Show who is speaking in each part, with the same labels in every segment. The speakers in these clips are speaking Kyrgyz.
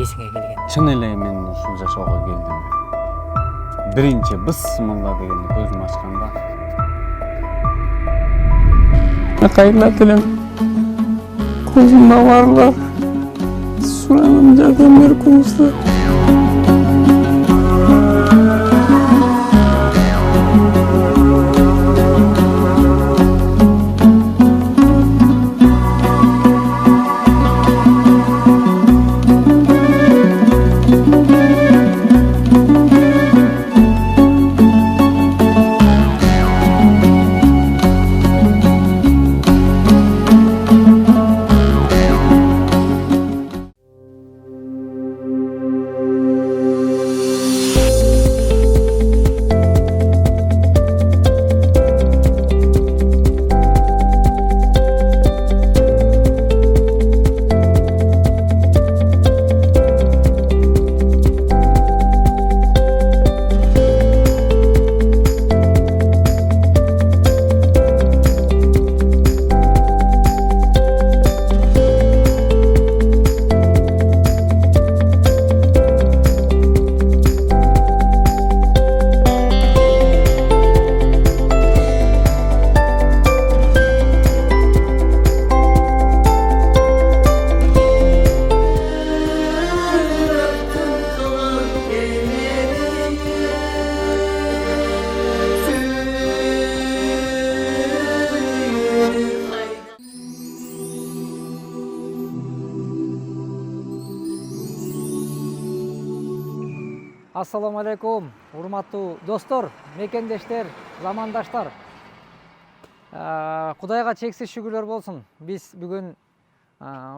Speaker 1: эсиңе келген?
Speaker 2: Чын эле мен ушул жашоого келдим. Биринчи бысмылла дегенде көзүм ачканда кайрылат элем. Көзүмө барлар. Суранам жардам бериңиздер.
Speaker 1: Ассаламу алейкум, урматтуу достор, мекендештер, замандаштар. Кудайга чексиз шүгүрлөр болсун. Биз бүгүн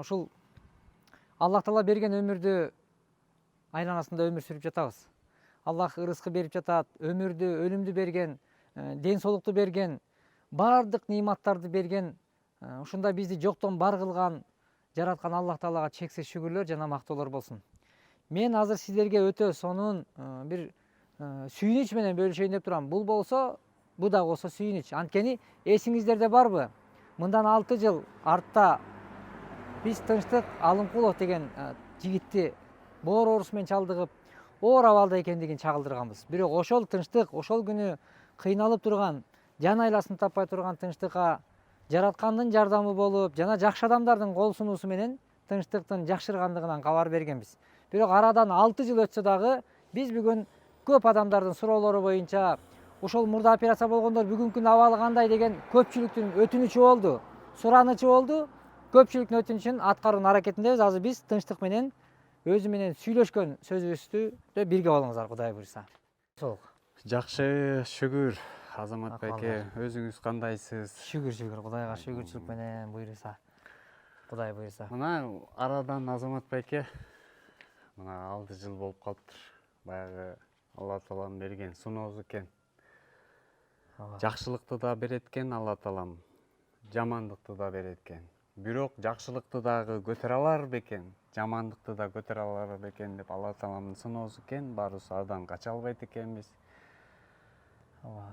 Speaker 1: ушул Аллах Таала берген өмүрдү айланасында өмүр сүрүп жатабыз. Аллах ырыскы берип жатат, өмүрдү, өлүмдү берген, ден соолукту берген, баардык нематтарды берген, ушунда бизди жоктон бар кылган, жараткан Аллах Таалага чексиз шүгүрлөр жана мактоолор болсун. Мен азыр сиздерге өтө сонун бир сүйүнүч менен бөлүшөйүн деп турам. Бул болсо, бу да болсо сүйүнүч. Анткени эсиңиздерде барбы? Мындан 6 жыл артта биз Тынчтык Алымкулов деген жигитти боор оорусу менен чалдыгып, оор абалда экендигин чагылдырганбыз. Бирок ошол Тынчтык, ошол күнү кыйналып турган, жан айласын таппай турган Тынчтыкка жараткандын жардамы болуп, жана жакшы адамдардын кол сунуусу менен Тынчтыктын жакшыргандыгынан кабар бергенбиз. Бирок арадан 6 жыл өтсө дагы биз бүгүн көп адамдардын суроолору боюнча ошол мурда операция болгондор бүгүнкү абалы кандай деген көпчүлүктүн өтүнүчү болду, суранычы болду. Көпчүлүктүн өтүнүчүн аткарууну аракетиндебиз. Азыр биз Тынчтык менен өзү менен сүйлөшкөн сөзүбүздү бирге болуңуздар, Кудай буйруса.
Speaker 2: Жакшы, шүгүр. Азамат байке, өзүңүз кандайсыз?
Speaker 1: Шүгүр, Кудайга шүгүрчүлүк менен буйруса. Кудай буйруса.
Speaker 2: Мына арадан Азамат байке мына 6 жыл болуп калыптыр. Баягы Алла Таалам берген сыноозу экен. Жакшылыкты да берет экен Алла Таалам, жамандыкты да берет экен. Бирок жакшылыкты дагы көтөрө алар бекен, жамандыкты да көтөрө алар бекен деп Алла Тааламдын сыноосу экен. Баарыбыз адан кача албайт экенбиз.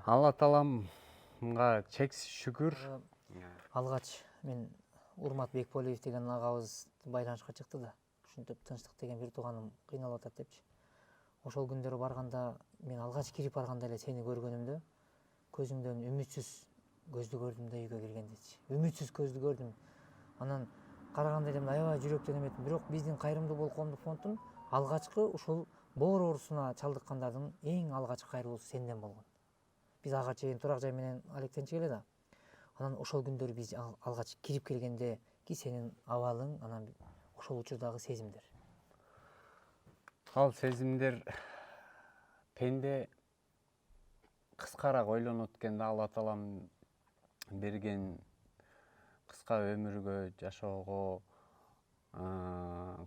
Speaker 2: Алла Тааламга чексиз шүгүр.
Speaker 1: Алгач мен Урмат Бекполиев деген агабыз байланышка чыкты да. Ушинтип Тынчтык деген бир тууганым кыйналып атат депчи. Ошол күндөрү барганда мен алгач кирип барганда эле сени көргөнүмдө көзүңдөн үмүтсүз көздү көрдүм да үйгө киргендечи. Үмүтсүз көздү көрдүм. Анан караганда элем аябай жүрөктөн эметим. Бирок биздин кайрымдуу бол коомдук фонддун алгачкы ушул боор оорусуна чалдыккандардын эң алгачкы кайрылуусу сенден болгон. Биз ага чейин турак жай менен алектенчү эле да. Анан ошол күндөрү биз алгач кирип келгенде ки сенин абалың, анан ошол учурдагы сезимдер.
Speaker 2: Ал сезимдер пенде кыскараак ойлонот экен да, Алла Таалам берген кыска өмүргө, жашоого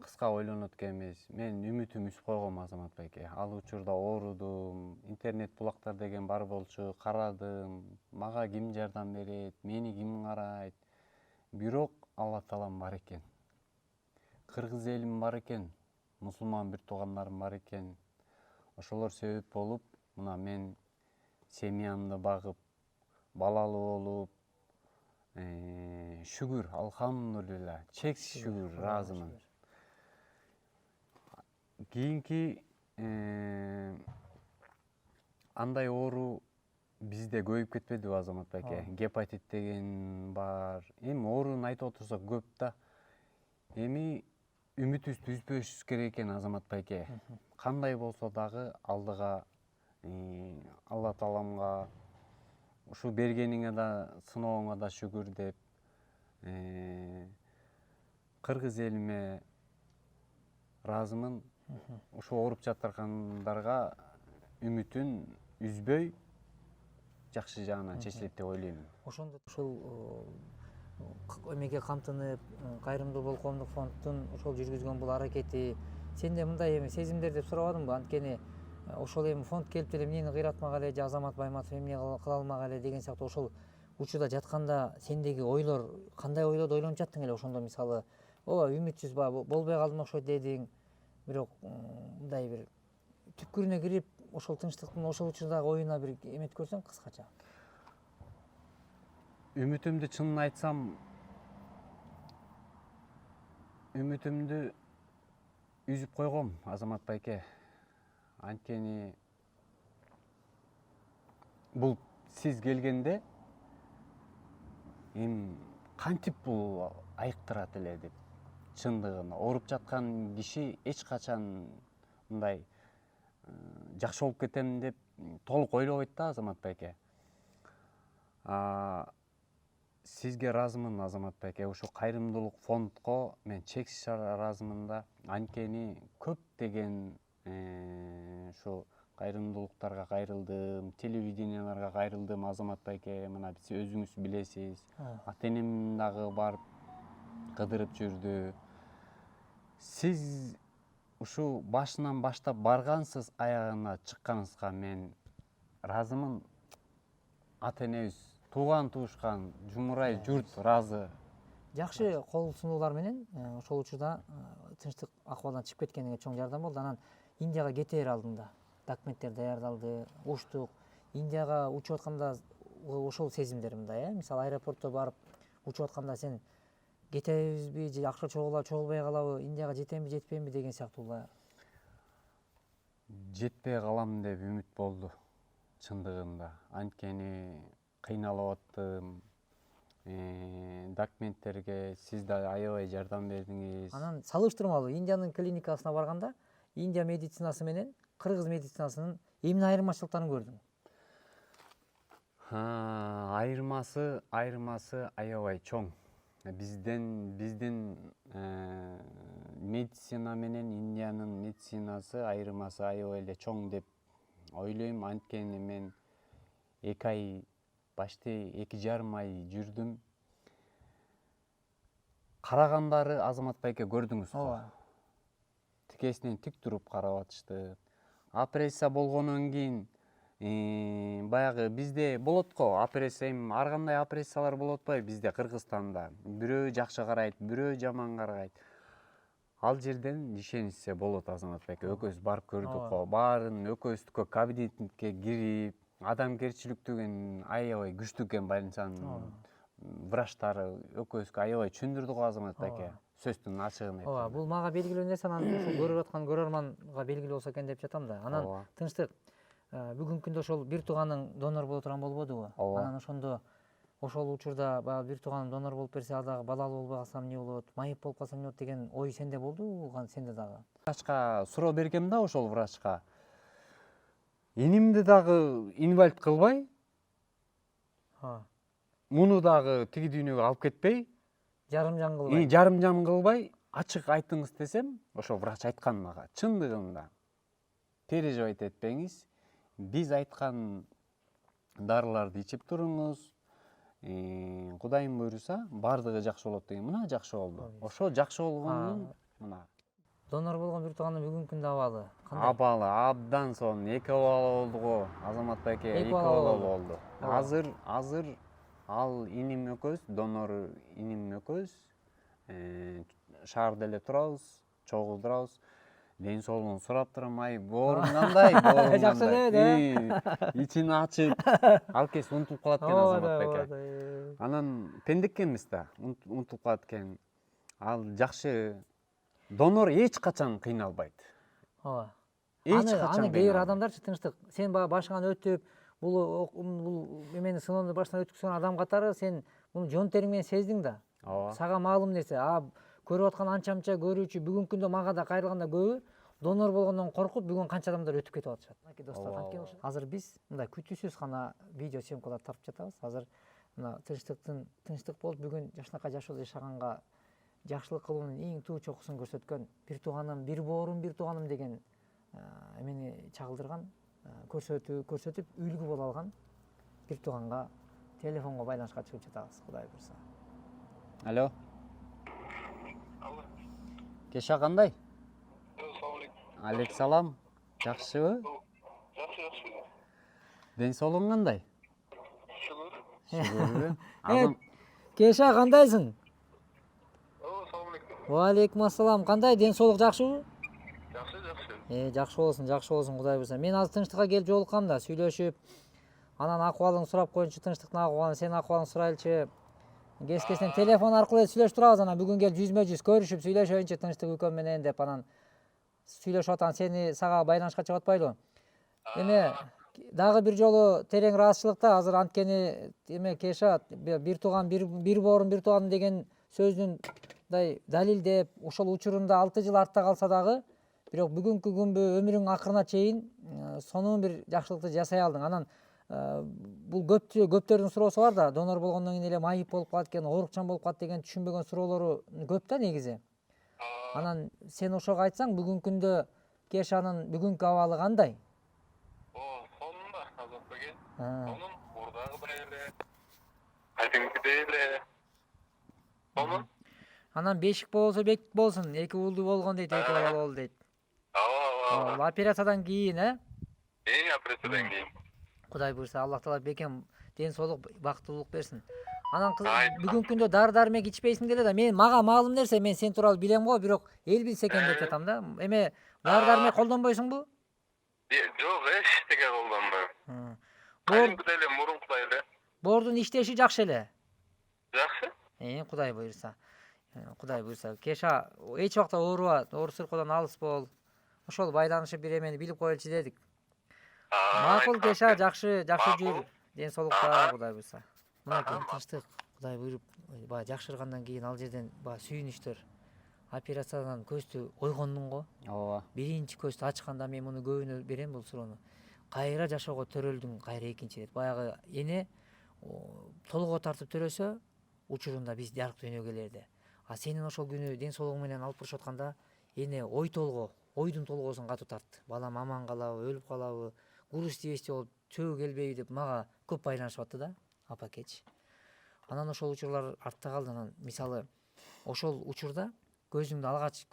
Speaker 2: кыска ойлонот экенбиз. Мен үмүтүм үсүп койгом Азамат байке. Ал учурда оорудум, интернет булактар деген бар болчу, карадым, мага ким жардам берет, мени ким карайт. Бирок Алла Таалам бар экен. Кыргыз элим бар экен, мусулман бир туугандарым бар экен. Ошолор себеп болуп, мына мен семьямды багып, балалуу болуп, шүгүр, алхамдулилла, чексиз шүгүр, ыраазымын. кийинки андай оору бизде көбөйүп кетпедиби Азамат байке? Гепатит деген бар. Эми оорууну айтып отурсак көп да. Эми үмүтүбүздү үзбөшүбүз керек экен Азамат байке. Кандай болсо дагы алдыга Алла тааламга ушу бергениңе да, сыноогуңа да шүгүр деп, кыргыз элиме ыраазымын. Ушу ооруп жатыргандарга үмүтүн үзбөй жакшы жагынан чечилет деп ойлойм.
Speaker 1: Ошондо ушул эмеге камтынып, кайрымдуулук коомдук фонддун ошол жүргүзгөн бул аракети сенде мындай эми сезимдер деп сурабадымбы? Анткени ошол эми фонд келип деле эмнени кыйратмак эле же Азамат Байматов эмне кыла алмак эле деген сыяктуу ошол учурда жатканда сендеги ойлор кандай ойлорду ойлонуп жаттың эле ошондо? Мисалы, ооба үмүтсүз болбой калдым окшойт дедиң, бирок мындай бир түпкүрүнө кирип ошол тынчтыктын ошол учурдагы оюна бир эметип көрсөң кыскача.
Speaker 2: Үмүтүмдү чынын айтсам, үмүтүмдү үзүп койгом Азамат байке. Анткени бул сиз келгенде эми кантип бул айыктырат эле деп, чындыгында ооруп жаткан киши эч качан мындай жакшы болуп кетем деп толук ойлобойт да Азамат байке. Сизге ыраазымын Азамат байке. Ушу кайрымдуулук фондко мен чексиз ыраазымын да. Анткени көптөгөн ушу кайрымдуулуктарга кайрылдым, телевиденияларга кайрылдым Азамат байке. Мына сиз өзүңүз билесиз. Ата энем дагы барып кыдырып жүрдү. Сиз ушу башынан баштап баргансыз аягына чыкканыңызга мен ыраазымын. Ата энебиз, тууган туушкан, жумурай журт ыраазы.
Speaker 1: Жакшы кол сунуулар менен ошол учурда тынчтык акыбалдан чыгып кеткениңе чоң жардам болду. Анан Индияга кетээр алдында документтер даярдалды, учтук. Индияга учуп атканда ошол сезимдер мындай, мисалы аэропортто барып учуп атканда сен кетебизби же акча чогулбай калабы, Индияга жетемби жетпеймби деген сыяктуулар.
Speaker 2: Жетпей калам деп үмүт болду чындыгында. Анткени кыйналып аттым. Документтерге сиз да аябай жардам бердиңиз.
Speaker 1: Анан салыштырмалуу Индиянын клиникасына барганда Индия медицинасы менен кыргыз медицинасынын эмне айырмачылыктарын көрдүң?
Speaker 2: Айырмасы аябай чоң. Биздин медицина менен Индиянын медицинасы айырмасы аябай эле чоң деп ойлойм. Анткени мен 2 ай, почти 2,5 ай жүрдүм. Карагандары Азамат байке көрдүңүз го. Тикесинен тик туруп карап атышты. Операция болгондон кийин баягы бизде болот го, операция ар кандай операциялар болот атпайбы бизде Кыргызстанда. Бирөө жакшы карайт, бирөө жаман карайт. Ал жерден ишеничсе болот Азамат байке. Экөөбүз барып көрдүк го. Баарын экөөбүздүккө кабинетке кирип, адамгерчиликтүү аябай күчтүү экен больницанын врачтары экөөбүзгө аябай түшүндүрдү го Азамат байке. Сөздүн ачыгын айтып.
Speaker 1: Ооба, бул мага белгилүү нерсе, анан ушул көрүп аткан көрөрманга белгилүү болсо экен деп жатам да. Анан тынчтык бүгүнкү күндө ошол бир тууганың донор боло турган болбодубу? Анан ошондо ошол учурда баягы бир тууганым донор болуп берсе, ал дагы балалуу болбой калсам эмне болот, майып болуп калсам эмне болот деген ой сенде болдубу? Сенде дагы?
Speaker 2: Врачка суроо бергем да, ошол врачка. Инимди дагы инвалид кылбай, муну дагы тиги дүйнөгө алып кетпей, жарым жан кылбай, ачык айтыңыз десем, ошол врач айткан мага, чындыгында переживать этпеңиз, биз айткан дарыларды ичип туруңуз, Кудайым буйруса баардыгы жакшы болот деген. Мына жакшы болду. Ошо жакшы болгондун мына.
Speaker 1: Донор болгон бир туугандын бүгүнкү күндө абалы кандай?
Speaker 2: Абалы абдан сонун 2 бала болду го Азамат байке, 2 бала болду. Азыр ал иним экөөбүз, донор иним экөөбүз шаарда эле турабыз, чогуу турабыз. Ден соолугун сурап турам, ай боорум кандай, боорум
Speaker 1: жакшы эле,
Speaker 2: ичин ачып, ал кез унутуп калат экен Азамат байке. Анан пенде экенбиз да, унутуп калат экен. Ал жакшы донор эч качан кыйналбайт.
Speaker 1: ооба.
Speaker 2: Эч
Speaker 1: Аны
Speaker 2: качан
Speaker 1: кээ бир адамдарчы тынчтык. Сен баягы башыңан өтүп, бул эмени сыноонун башынан өткүзгөн адам катары сен муну жон териң менен сездиң да.
Speaker 2: Ооба.
Speaker 1: Сага маалым нерсе. Көрүп аткан анча-мынча көрүүчү бүгүнкү күндө мага да кайрылганда көбү донор болгондон коркуп бүгүн канча адамдар өтүп кетип атышат. Мынакей достор, анткени азыр биз мындай күтүүсүз гана видео съемкалар тартып жатабыз. Азыр мына тынчтык болуп бүгүн жакшынакай жашоодо жашаганга жакшылык кылуунун эң туу чокусун көрсөткөн бир тууганым, бир боорум, бир тууганым деген эмени чагылдырган, көрсөтүп үлгү боло алган бир тууганга телефонго байланышка чыгып жатабыз, Кудай буйрса.
Speaker 2: Алло.
Speaker 3: Алло.
Speaker 2: Кеша кандай?
Speaker 3: Assalomu alaykum.
Speaker 2: Алейкумсалам. Жакшыбы?
Speaker 3: Yaxshi.
Speaker 2: Ден соолугуң кандай?
Speaker 3: Shukr.
Speaker 2: Шүгүрбү?
Speaker 1: Кеша кандайсың?
Speaker 3: Assalomu alaykum.
Speaker 1: Валейкум ассалам. Кандай, ден соолук жакшыбы?
Speaker 3: Yaxshi.
Speaker 1: Жакшы болсун, Кудай буйрса. Мен азыр тынчтыкка келип жолуккам да, сүйлөшүп, анан акыбалыңды сурап коеюнчу, тынчтыктын акыбалын, сенин акыбалыңды сурайлычы. Кескесинен телефон аркылуу сүйлөшүп турабыз, анан бүгүн келип жүзмө-жүз көрүшүп сүйлөшөйүнчү тынчтык үкөм менен деп анан сүйлөшүп атам, сага байланышка чыгып атпайлыбы? Эме дагы бир жолу терең ыраазычылык да, азыр анткени эме Кеша бир тууган, бир боорум, бир тууганым деген сөзүн мындай далилдеп, ошол учурунда 6 жыл артта калса дагы, бирок бүгүнкү күнбү өмүрүңүн акырына чейин сонун бир жакшылыкты жасай алдың. Анан бул көптөрдүн суроосу бар да, донор болгондон кийин эле майып болуп калат экен, оорукчан болуп калат деген түшүнбөгөн суроолору көп да негизи. Анан сен ошого айтсаң, бүгүнкү күндө Кешанын бүгүнкү абалы кандай?
Speaker 3: Sonunda Azat Bey. Onun buradagıday эле. Кайтыңкыдай эле. Сонун.
Speaker 1: Анан бешик болсо бекит болсун, 2 уулду болгон дейт, 2 бала болду дейт.
Speaker 3: Ооба.
Speaker 1: Операциядан кийин,
Speaker 3: Операциядан кийин.
Speaker 1: Кудай буйрса, Аллах Таала бекем ден соолук, бактылуулук берсин. Анан бүгүнкү күндө дары-дармек ичпейсиң деле да, мага маалым нерсе, мен сен тууралуу билем го, бирок эл билсе экен деп жатам да. Эме дары-дармек колдонбойсуңбу?
Speaker 3: Жок, эчтеке колдонбойм.
Speaker 1: Боор
Speaker 3: Кайтыңкыдай эле, мурункудай эле.
Speaker 1: боордун иштеши жакшы эле.
Speaker 3: Жакшы.
Speaker 1: Кудай буйрса. Кудай буйрса. Кеша эч убакта ооруба, оор сыркоодон алыс бол. Ошол байланышып бир эмени билип коелучу дедик. Макул Кеша, жакшы жүр. Ден соолукта, Кудай буйрса. Мынакей тынчтык, Кудай буйруп, баягы жакшыргандан кийин ал жерден баягы сүйүнүчтөр. Операциядан көздү ойгондуң го.
Speaker 2: Ооба.
Speaker 1: Биринчи көздү ачканда мен муну көбүнө берем бул суроону. Кайра жашоого төрөлдүң, кайра экинчи дейт. Баягы эне толгоо тартып төрөсө, учурунда биз жарык дүйнөгө келерди. А сенин ошол күнү ден соолугуң менен алып барышып атканда, эне ойдун толгоосун катуу тартты. Балам аман калабы, өлүп калабы, курус тийбестей болуп, чөбү келбейби деп мага көп байланышып атты да, апакеч. Анан ошол учурлар артта калды. Анан мисалы ошол учурда көзүңдү алгач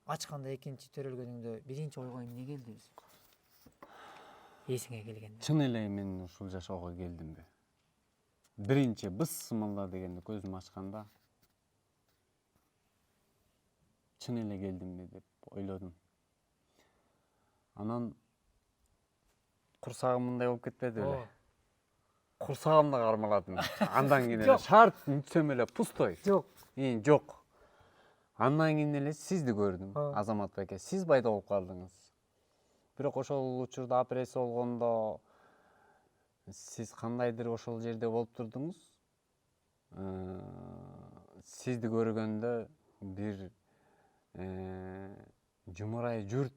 Speaker 1: ачканда экинчи төрөлгөнүңдө биринчи ойго эмне келди өзү? Эсиңе келгенде.
Speaker 2: Чын эле мен ушул жашоого келдимби? Биринчи бысмылла дегенде көзүмү ачканда чын эле келдимби деп ойлодум. Анан курсагым мындай болуп кетпеди беле? Курсагымда кармаладым. Андан кийин эле шарт үтсөм эле пустой.
Speaker 1: Жок.
Speaker 2: Жок. Андан кийин эле сизди көрдүм, Азамат байке. Сиз пайда болуп калдыңыз. Бирок ошол учурда операция болгондо сиз кандайдыр ошол жерде болуп турдуңуз. Сизди көргөндө бир жумурай журт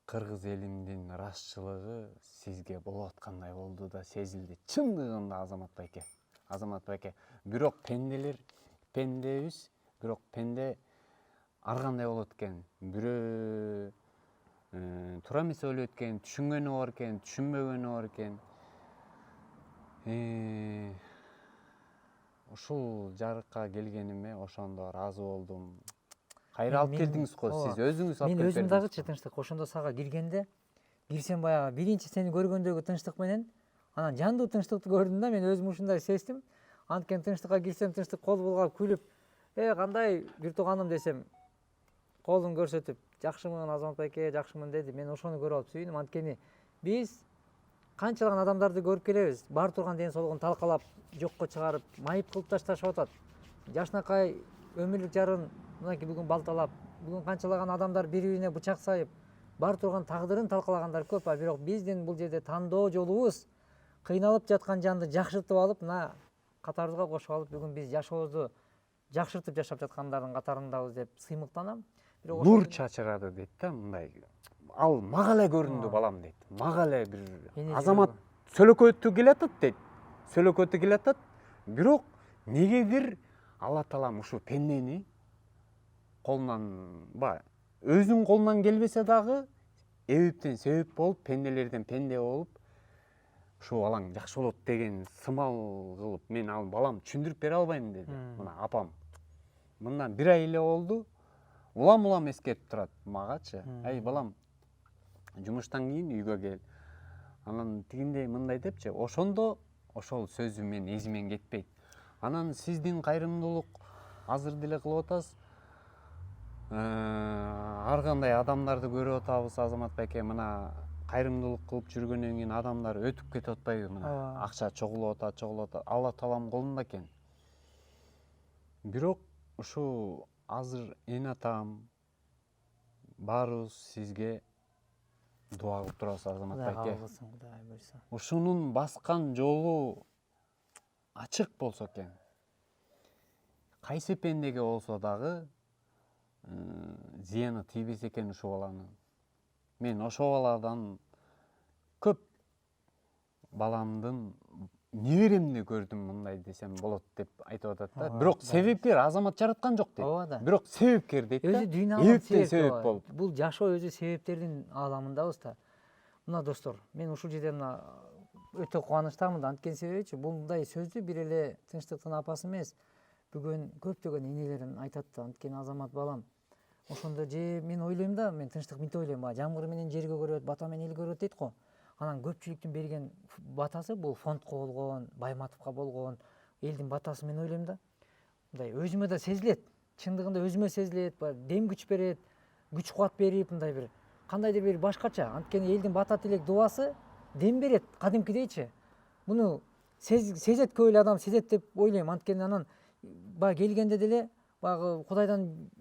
Speaker 2: кыргыз элимдин ырашчылыгы сизге болуп аткандай болду да сезилди. Чындыгында Азамат байке. Бирок пендебиз, бирок пенде ар кандай болот экен. Бирөө туура эмес ойлойт экен, түшүнгөнү бар экен, түшүнбөгөнү бар экен. Ушул жарыкка келгениме ошондо ыраазы болдум. Кайра алып келдиңиз го, сиз өзүңүз алып келдиңиз.
Speaker 1: Мен өзүм дагычы тынчтык, ошондо сага киргенде, кирсем баягы биринчи сени көргөндөгү тынчтык менен, анан жандуу тынчтыкты көрдүм да, мен өзүм ушундай сездим. Анткени тынчтыкка кирсем, тынчтык кол булгап күлүп, кандай бир тууганым десем, колун көрсөтүп, жакшымын Азамат байке, жакшымын деди. Мен ошону көрүп алып сүйүндүм. Анткени биз канчалаган адамдарды көрүп келебиз, бар турган ден соолугун талкалап, жокко чыгарып, майып кылып ташташып атат. Жашынакай өмүрлүк жарын мынакей бүгүн балталап, бүгүн канчалаган адамдар бири-бирине бычак сайып, бар турган тагдырын талкалагандар көп, а бирок биздин бул жерде тандоо жолубуз кыйналып жаткан жанды жакшыртып алып, мына катарыбызга кошуп алып, бүгүн биз жашообузду жакшыртып жашап жаткандардын катарындабыз деп сыймыктанам. Бирок
Speaker 2: нур чачырады дейт да, мындай. Ал мага эле көрүндү балам дейт. Мага эле бир азамат сөйлөкөтү келатат дейт. Сөйлөкөтү келатат. Бирок негедир Алла Таалам ушу пендени колунан, өзүнүн колунан келбесе дагы эбиптен себеп болуп, пенделерден пенде болуп, ушу балаң жакшы болот деген сымал кылып, мен ал балам түшүндүрүп бере албайм деди. Мына апам. Мындан 1 ай эле болду. Улам эскертип турат магачы. Ай балам, жумуштан кийин үйгө кел. Анан тигиндей мындай депчи, ошондо ошол сөзү мен эзимен кетпейт. Анан сиздин кайрымдуулук азыр деле кылып атасыз. Ар кандай адамдарды көрүп атабыз, Азамат байке. Мына кайрымдуулук кылып жүргөндөн кийин адамдар өтүп кетип атпайбы? Мына акча чогулуп атат. Алла Таалам колунда экен. Бирок ушу азыр эн атам баарыбыз сизге дуа кылып турабыз, Азамат байке. Ушунун баскан жолу ачык болсо экен. Кайсы пендеге болсо дагы зыяны тийбесе экен ушул баланын. Мен ошол баладан көп баламдын неберемди көрдүм, мындай десем болот деп айтып атат да. Бирок себепкер Азамат жараткан жок дейт. Бирок себепкер дейт да.
Speaker 1: Өзү дүйнөлүк
Speaker 2: себеп болуп.
Speaker 1: Бул жашоо өзү себептердин ааламындабыз да. Мына достор, мен ушул жерде мына өтө кубанычтамын да. Анткени себебичи, мындай сөздү бир эле Тынчтыктын апасы эмес, бүгүн көптөгөн энелерим айтат да. Анткени Азамат балам, ошондо же мен ойлойм да, мен Тынчтык мынтип ойлойм, жамгыр менен жерге көрөт, бата менен эл көрөт дейт го. Анан көпчүлүктүн берген батасы бул фондко болгон, Байматовго болгон элдин батасы, мен ойлойм да. Мындай өзүмө да сезилет. Чындыгында өзүмө сезилет, дем күч берет, күч кубат берип, мындай бир кандайдыр бир башкача. Анткени элдин бата тилек дуасы дем берет, кадимкидейчи. Муну сезет, көп эле адам сезет деп ойлойм. Анткени анан баягы келгенде деле баягы Кудайдан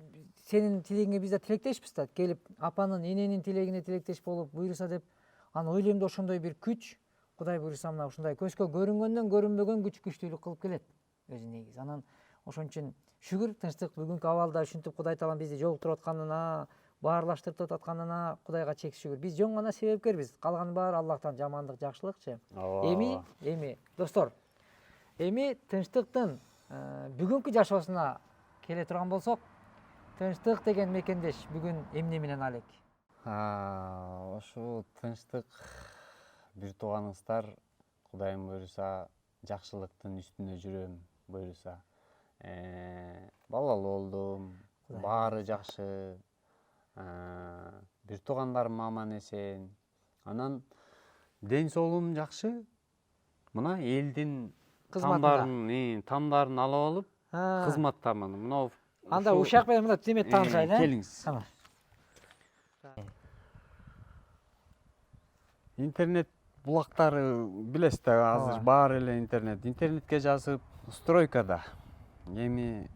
Speaker 1: сенин тилегиңе биз да тилектешпиз да. Келип апанын, эненин тилегине тилектеш болуп буйруса деп, аны ойлойм да, ошондой бир күч Кудай буйруса мына ушундай көзгө көрүнгөндөн көрүнбөгөн күч күчтүүлүк кылып келет өзү негизи. Анан ошон үчүн шүгүр, Тынчтык бүгүнкү абалда ушинтип Кудай Таалам бизди жолуктуруп атканына, баарлаштырып атканына Кудайга чексиз шүгүр. Биз жөн гана себепкербиз. Калганы баары Аллахтан, жамандык, жакшылыкчы. Эми достор, эми Тынчтыктын бүгүнкү жашоосуна келе турган болсок, Тынчтык деген мекендеш бүгүн эмне менен алек?
Speaker 2: Ошо Тынчтык бир тууганыңыздар, Кудайым буйруса, жакшылыктын үстүнө жүрөм буйруса. Балалуу болдум, баары жакшы. Бир туугандарым аман эсен. Анан ден соолугум жакшы. Мына элдин тамдарын алып алып, кызматтамын. Мына
Speaker 1: анда ушак менен мына тимет таанышайлы.
Speaker 2: Келиңиз. Интернет булактары билесиз да, азыр баары эле интернетке жазып, стройкада. Эми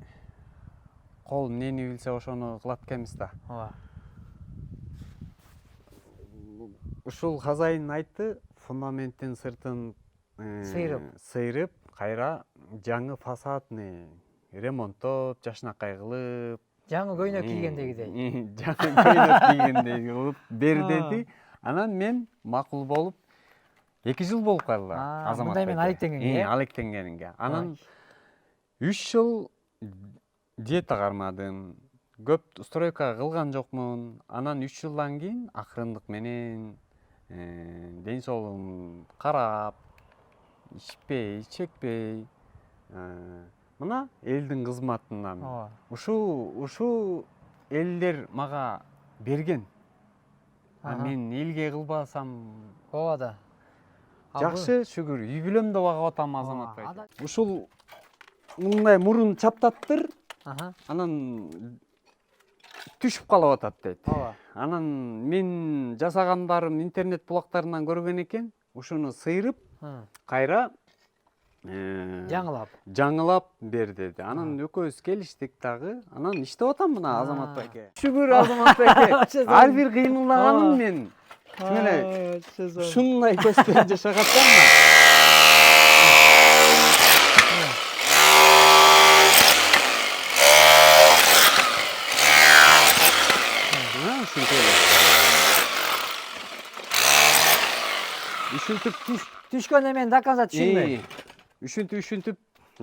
Speaker 2: кол эмнени билсе ошону кылат экенбиз да. Ушул хозяин айтты, фундаменттин сыртын сыйрып, кайра жаңы фасадны ремонттоп, жашынакай кылып,
Speaker 1: жаңы көйнөк кийгендегидей.
Speaker 2: Жаңы көйнөк кийгендей кылып бер деди. Анан мен макул болуп 2 жыл болуп калды. Азамат
Speaker 1: мындай мен алектенгенге.
Speaker 2: Алектенгенге. Анан 3 жыл диета кармадым. Көп стройка кылган жокмун. Анан 3 жылдан кийин акырындык менен ден соолугум карап, ичпей, чекпей, мына элдин кызматынан ушу элдер мага берген. Мен элге кылбасам
Speaker 1: да.
Speaker 2: Жакшы, шүгүр. Үй бүлөм да багып атам, Азамат байке. Ушул мындай мурун чаптаттыр, анан түшүп калып атат дейт. Анан мен жасагандарым интернет булактарынан көргөн экен, ушуну сыйрып, кайра жаңы көйнөк кийгендей кылып бер деди. Анан 3 жылдан кийин ушул мурун чаптаттыр, анан түшүп калып атат дейт. Анан мен жасагандарым интернет булактарынан көргөн экен, ушуну сыйрып, кайра
Speaker 1: жаңылап
Speaker 2: бер деди. Анан экөөбүз келиштик дагы. Анан иштеп атам мына Азамат байке. Шүгүр Азамат байке. Ар бир кыймылдаганын мен эле ушундай көзбен жашап атаммын. Ушинтип
Speaker 1: түшкөн эмени даканса түшүнбөйм.
Speaker 2: Ушинтип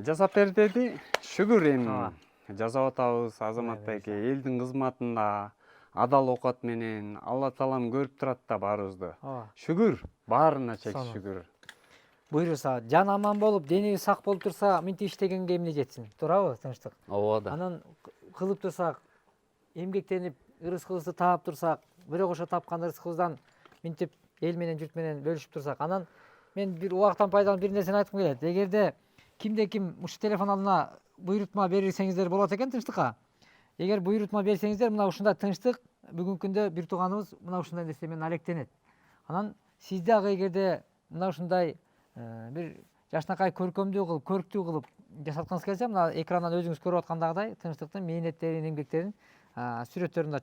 Speaker 2: жасап бер деди. Шүгүр эми жасап атабыз Азамат байке. Элдин кызматында адал оокат менен Алла таалам көрүп турат да баарыбызды. Шүгүр, баарына чексиз шүгүр.
Speaker 1: Буйруса, жан аман болуп, денебиз сак болуп турса, мынтип иштегенге эмне жетсин? Туурабы, тынчтык?
Speaker 2: Ооба да.
Speaker 1: Анан кылып турсак, эмгектенип, ырыскыбызды таап турсак, бирок ошо тапкан ырыскыбыздан мынтип эл менен журт менен бөлүшүп турсак, анан мен бир убактан пайдаланып бир нерсени айткым келет. Эгерде кимде-ким ушу телефон алдына буйрутма берсеңиздер болот экен тынчтыкка. Эгер буйрутма берсеңиздер, мына ушундай тынчтык бүгүнкү күндө бир тууганыбыз мына ушундай нерсе менен алектенет. Анан сиз дагы эгерде мына ушундай бир жашынакай көркөмдүү кылып, көрктүү кылып жасаткыңыз келсе, мына экрандан өзүңүз көрүп аткандагыдай тынчтыктын мээнеттерин, эмгектерин сүрөттөрүн да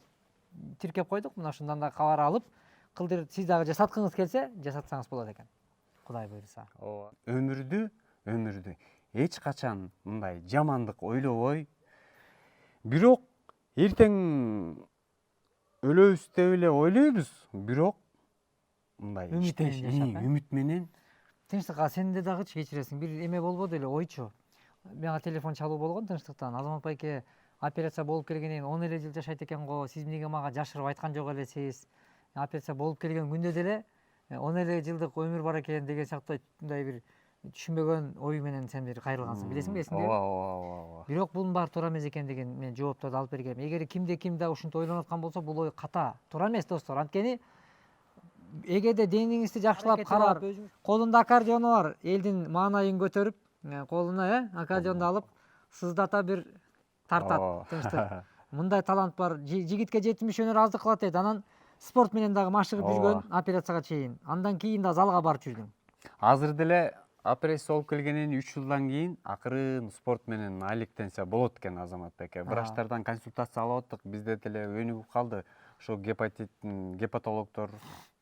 Speaker 1: тиркеп койдук. Мына ушундан да кабар алып, кылдыр сиз дагы жасаткыңыз келсе, жасатсаңыз болот экен. Кудай буйруса.
Speaker 2: Ооба. Өмүрдү эч качан мындай жамандык ойлобой, бирок эртең өлөбүз деп эле ойлойбуз, бирок мындай үмүт менен
Speaker 1: тынчтыкка сенде дагычы кечиресиң, бир эме болбоду эле ойчу. Мага телефон чалуу болгон тынчтыктан. Азамат байке операция болуп келгенин 10 эле жыл жашайт экен го. Сиз эмнеге мага жашырып айткан жок элесиз? Операция болуп келген күндө деле 10 эле жылдык өмүр бар экен деген сыяктуу мындай бир түшүнбөгөн ой менен сен бир кайрылгансың. Билесиңби, эсиңдеби?
Speaker 2: Ооба.
Speaker 1: Бирок бунун баары туура эмес экен деген мен жоопторду алып бергем. Эгер кимде-ким да ушинтип ойлонуп аткан болсо, бул ой ката. Туура эмес, достор. Анткени эгерде дениңизди жакшылап карап, колунда аккордеону бар, элдин маанайын көтөрүп, колуна аккордеонду алып, сыздата бир тартат тынчтык. Мындай талант бар. Жигитке 70 өнөр аздык кылат дейт. Анан спорт менен дагы машыгып жүргөн операцияга чейин. Андан кийин да залга барып жүрдүң.
Speaker 2: Азыр деле операция болуп келгенин 3 жылдан кийин акырын спорт менен алектенсе болот экен Азамат байке. Врачтардан консультация алып аттык. Бизде деле өнүгүп калды. Ошо гепатологдор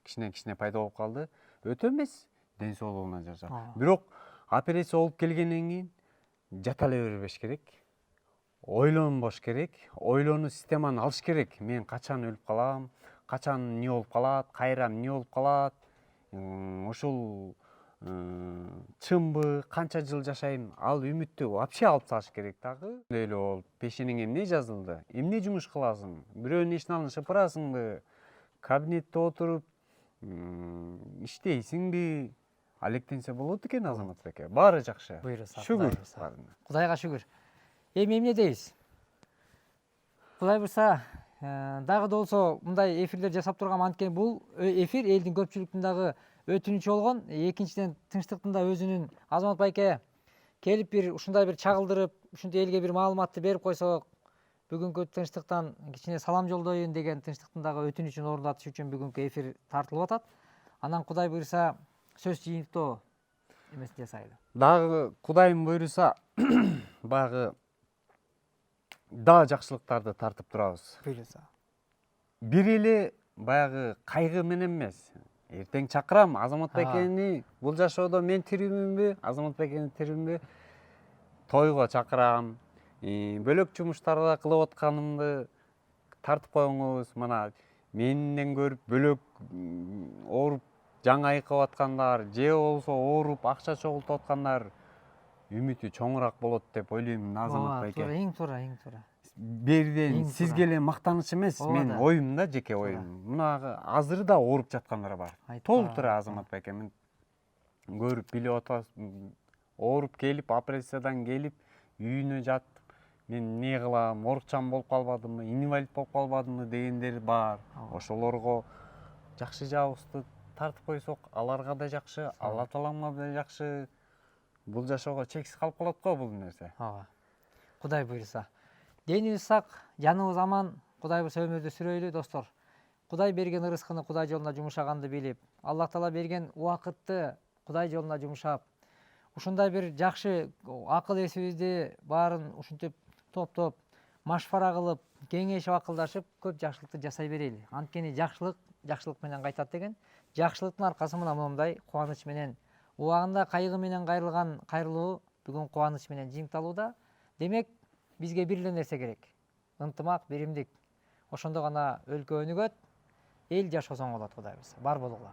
Speaker 2: кичине пайда болуп калды. Өтө эмес, ден соолугуна жашап. Бирок операция болуп келгенден кийин жата эле бербеш керек. Ойлонбош керек. Ойлонуу системаны алыш керек. Мен качан өлүп калам, качан эмне болуп калат, кайра эмне болуп калат, ушул чынбы, канча жыл жашайм, ал үмүттү вообще алып салыш керек дагы. Эле болуп, пешениңе эмне жазылды, эмне жумуш кыласың, бирөөнүн эшиналын шыпырасыңбы, кабинетте отуруп иштейсиңби, алектенсе болот экен Азамат байке. Баары жакшы. Шүгүр.
Speaker 1: Кудайга шүгүр. Эми эмне дейбиз? Кудай буйрса, дагы да болсо мындай эфирлер жасап турган, анткени бул эфир элдин көпчүлүктүн дагы өтүнүчү болгон. Экинчиден тынчтыктын да өзүнүн Азамат байке келип бир ушундай бир чагылдырып, ушинтип элге бир маалыматты берип койсок, бүгүнкү тынчтыктан кичине салам жолдоюн деген тынчтыктын дагы өтүнүчүн орундатыш үчүн бүгүнкү эфир тартылып атат. Анан Кудай буйрса сөз жыйынтоо эмесин жасайлы.
Speaker 2: Дагы Кудайым буйруса баягы дагы жакшылыктарды тартып турабыз.
Speaker 1: Буйруса.
Speaker 2: Бир эле баягы кайгы менен эмес. Эртең чакырам Азамат байкени, бул жашоодо мен тирүүмүнбү, Азамат байкени тирүүмүнбү, тойго чакырам. Бөлөк жумуштарды кылып атканымды тартып коюңуз. Мына менден көрүп бөлөк ооруп жаңы айкап аткандар, же болбосо ооруп акча чогултуп аткандар үмүтү чоңураак болот деп ойлойм Азамат байке.
Speaker 1: Эң туура.
Speaker 2: Берден сизге эле мактаныч эмес, мен оюм да, жеке оюм. Мына азыр да ооруп жаткандар бар. Толтура Азамат байке, мен көрүп билип атасыз. Ооруп келип, операциядан келип, үйүнө жатып, мен эмне кылам, оорукчан болуп калбадымбы, инвалид болуп калбадымбы дегендер бар. Ошолорго жакшы жабыбызды тартып койсок, аларга да жакшы, Алла тааламга да жакшы. Бул жашоого чексиз калып калат го бул нерсе.
Speaker 1: Кудай буйруса. Денибиз сак, жаныбыз аман, Кудай буйруса өмүрдү сүрөйлү, достор. Кудай берген ырыскыны Кудай жолуна жумшаганды билип, Аллах таала берген убакытты Кудай жолуна жумшап, ушундай бир жакшы акыл эсибизди баарын ушинтип топтоп машфара кылып кеңешип акылдашып көп жакшылыкты жасай берели. Анткени жакшылык менен кайтат деген. Жакшылыктын аркасы мына момундай кубаныч менен убагында кайгы менен кайрылган кайрылуу бүгүн кубаныч менен жыйынталууда. Демек бизге бир эле нерсе керек. Ынтымак, биримдик. Ошондо гана өлкө өнүгөт, эл жашоосуң болот, Кудай буйрса. Бар болгула.